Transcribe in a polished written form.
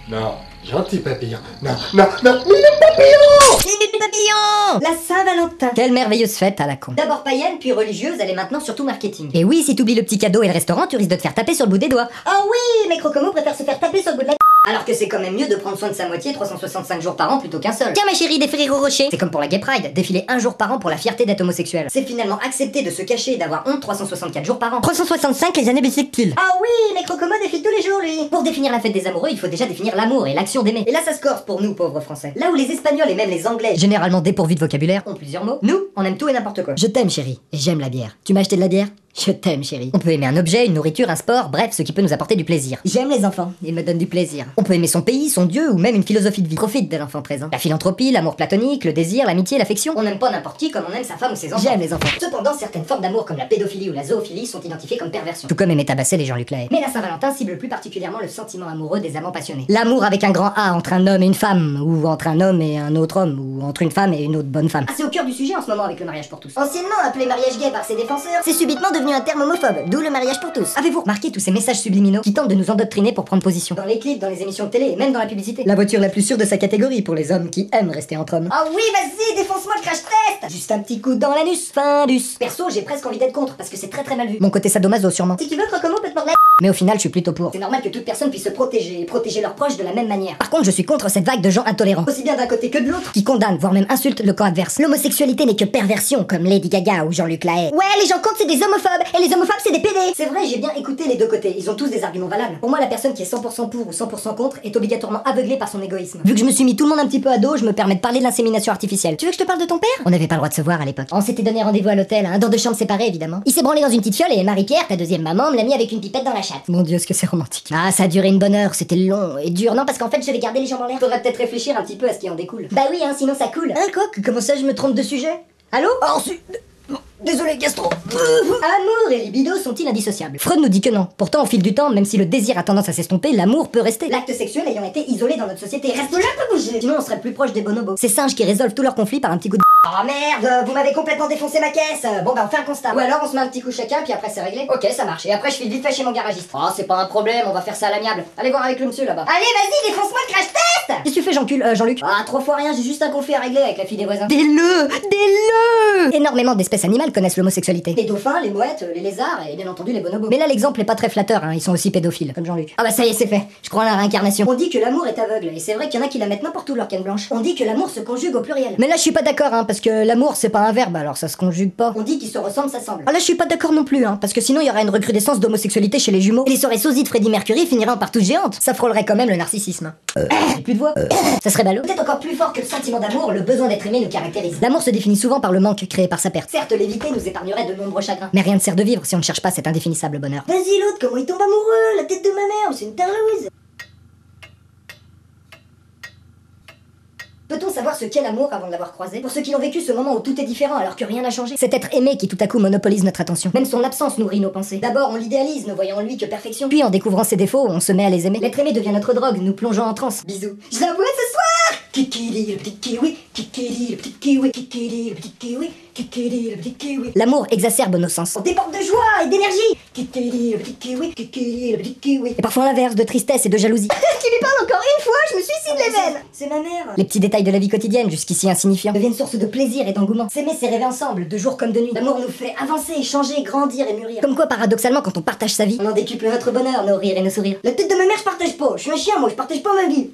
Non, gentil papillon. Non, Minute Papillon. Minute Papillon. La Saint-Valentin. Quelle merveilleuse fête à la con. D'abord païenne, puis religieuse, elle est maintenant surtout marketing. Et oui, si t'oublies le petit cadeau et le restaurant, tu risques de te faire taper sur le bout des doigts. Oh oui, mais Crocomo préfère se faire taper sur le bout de la alors que c'est quand même mieux de prendre soin de sa moitié 365 jours par an plutôt qu'un seul. Tiens ma chérie, des Ferrero Rocher. C'est comme pour la Gay Pride, défiler un jour par an pour la fierté d'être homosexuel. C'est finalement accepter de se cacher et d'avoir honte 364 jours par an. 365 les années bissexuelles. Ah oui, mais Crocomo défile tous les jours lui. Pour définir la fête des amoureux, il faut déjà définir l'amour et l'action d'aimer. Et là ça se corse pour nous pauvres français. Là où les espagnols et même les anglais Généralement dépourvus de vocabulaire. ont plusieurs mots, nous on aime tout et n'importe quoi. Je t'aime chérie, et j'aime la bière. Tu m'as acheté de la bière? Je t'aime chérie. On peut aimer un objet, une nourriture, un sport, bref, ce qui peut nous apporter du plaisir. J'aime les enfants. Il me donne du plaisir. On peut aimer son pays, son dieu ou même une philosophie de vie. Profite de l'enfant présent. La philanthropie, l'amour platonique, le désir, l'amitié, l'affection. On n'aime pas n'importe qui comme on aime sa femme ou ses enfants. J'aime les enfants. Cependant, certaines formes d'amour comme la pédophilie ou la zoophilie sont identifiées comme perversions. Tout comme aimer tabasser les Jean-Luc Lahaye. Mais la Saint-Valentin cible plus particulièrement le sentiment amoureux des amants passionnés. L'amour avec un grand A entre un homme et une femme, ou entre un homme et un autre homme, ou entre une femme et une autre bonne femme. Ah, c'est au cœur du sujet en ce moment avec le mariage pour tous. Anciennement appelé mariage gay par ses défenseurs, c'est subitement devenu un terme homophobe, d'où le mariage pour tous. Avez-vous remarqué tous ces messages subliminaux qui tentent de nous endoctriner pour prendre position? Dans les clips, dans les émissions de télé et même dans la publicité. La voiture la plus sûre de sa catégorie pour les hommes qui aiment rester entre hommes. Ah oui, vas-y, défonce-moi le crash test. Juste un petit coup dans l'anus, Findus. Perso, j'ai presque envie d'être contre parce que c'est très très mal vu. Mon côté sadomaso sûrement. Si tu veux, Crocomo peut te mordre la Mais au final, je suis plutôt pour. C'est normal que toute personne puisse se protéger et protéger leurs proches de la même manière. Par contre, je suis contre cette vague de gens intolérants. Aussi bien d'un côté que de l'autre. Qui condamnent, voire même insultent le camp adverse. L'homosexualité n'est que perversion, comme Lady Gaga ou Jean-Luc Lahaye. Ouais, les gens comptent, c'est des homophobes. Et les homophobes, c'est des PD. C'est vrai, j'ai bien écouté les deux côtés. Ils ont tous des arguments valables. Pour moi, la personne qui est 100% pour ou 100% contre est obligatoirement aveuglée par son égoïsme. Vu que je me suis mis tout le monde un petit peu à dos, je me permets de parler de l'insémination artificielle. Tu veux que je te parle de ton père? On n'avait pas le droit de se voir à l'époque. On s'était donné rendez-vous à l'hôtel, hein, dans deux chambres séparées évidemment. Il s'est branlé dans une petite fiole et Marie-Pierre, ta deuxième maman, me l'a mis avec une pipette dans la chatte. Mon dieu, ce que c'est romantique. Ah, ça a duré une bonne heure, c'était long et dur. Non, parce qu'en fait, je vais garder les jambes en l'air. Faudrait peut-être réfléchir un petit peu à ce qui en découle. Bah oui, hein, sinon ça coule. Hein, quoi? Comment ça, je me trompe de sujet? Allô? Oh, désolé, gastro. Amour et libido sont-ils indissociables? Freud nous dit que non. Pourtant, au fil du temps, même si le désir a tendance à s'estomper, l'amour peut rester. L'acte sexuel ayant été isolé dans notre société. Reste là, pas bouger. Sinon, on serait plus proche des bonobos. Ces singes qui résolvent tous leurs conflits par un petit coup de... Oh merde, vous m'avez complètement défoncé ma caisse. Bon bah on fait un constat. Ou alors on se met un petit coup chacun puis après c'est réglé. Ok, ça marche. Et après je file vite fait chez mon garagiste. Oh c'est pas un problème, on va faire ça à l'amiable. Allez voir avec le monsieur là-bas. Allez vas-y, défonce-moi le crash test. Qu'est-ce que tu fais Jean-Luc? Ah 3 fois rien, j'ai juste un conflit à régler avec la fille des voisins. Des-le. Énormément d'espèces animales connaissent l'homosexualité. Les dauphins, les mouettes, les lézards et bien entendu les bonobos. Mais là l'exemple est pas très flatteur, hein. Ils sont aussi pédophiles, comme Jean-Luc. Ah bah ça y est c'est fait, je crois en la réincarnation. On dit que l'amour est aveugle et c'est vrai qu'il y en a qui la mettent n'importe où leur canne blanche. On dit que l'amour se conjugue au pluriel. Mais là je suis pas d'accord, hein, parce que l'amour c'est pas un verbe, alors ça se conjugue pas. On dit qu'ils se ressemblent, ça semble. Ah là je suis pas d'accord non plus, hein, parce que sinon il y aurait une recrudescence d'homosexualité chez les jumeaux. Et les soirées sosies de Freddie Mercury finiraient en partouche géante. Ça frôlerait quand même le narcissisme. J'ai plus de voix. Ça serait ballot. Peut-être encore plus fort que le sentiment d'amour, le besoin d'être aimé nous caractérise. L'amour se définit souvent par le manque créé par sa perte. Certes, l'éviter nous épargnerait de nombreux chagrins. Mais rien ne sert de vivre si on ne cherche pas cet indéfinissable bonheur. Vas-y l'autre, comment il tombe amoureux? La tête de ma mère, c'est une tarlouse. Peut-on savoir ce qu'est l'amour avant de l'avoir croisé? Pour ceux qui l'ont vécu, ce moment où tout est différent alors que rien n'a changé. Cet être aimé qui tout à coup monopolise notre attention. Même son absence nourrit nos pensées. D'abord, on l'idéalise, ne voyant en lui que perfection. Puis en découvrant ses défauts, on se met à les aimer. L'être aimé devient notre drogue, nous plongeant en transe. Bisous. Je la vois ce soir! Kikili le petit kiwi, kikili le petit kiwi, kikili le petit kiwi, kikili le petit kiwi. L'amour exacerbe nos sens. On déborde de joie et d'énergie. Kikili le petit kiwi, kikili le petit kiwi. Et parfois l'inverse, de tristesse et de jalousie. Tu lui parles encore une fois, je me suicide les veines. C'est ma mère. Les petits détails de la vie quotidienne, jusqu'ici insignifiants, deviennent source de plaisir et d'engouement. S'aimer, c'est rêver ensemble, de jour comme de nuit. L'amour nous fait avancer, changer, grandir et mûrir. Comme quoi, paradoxalement, quand on partage sa vie, on en décuple notre bonheur, nos rires et nos sourires. La tête de ma mère, je partage pas. Je suis un chien, moi, je partage pas ma vie.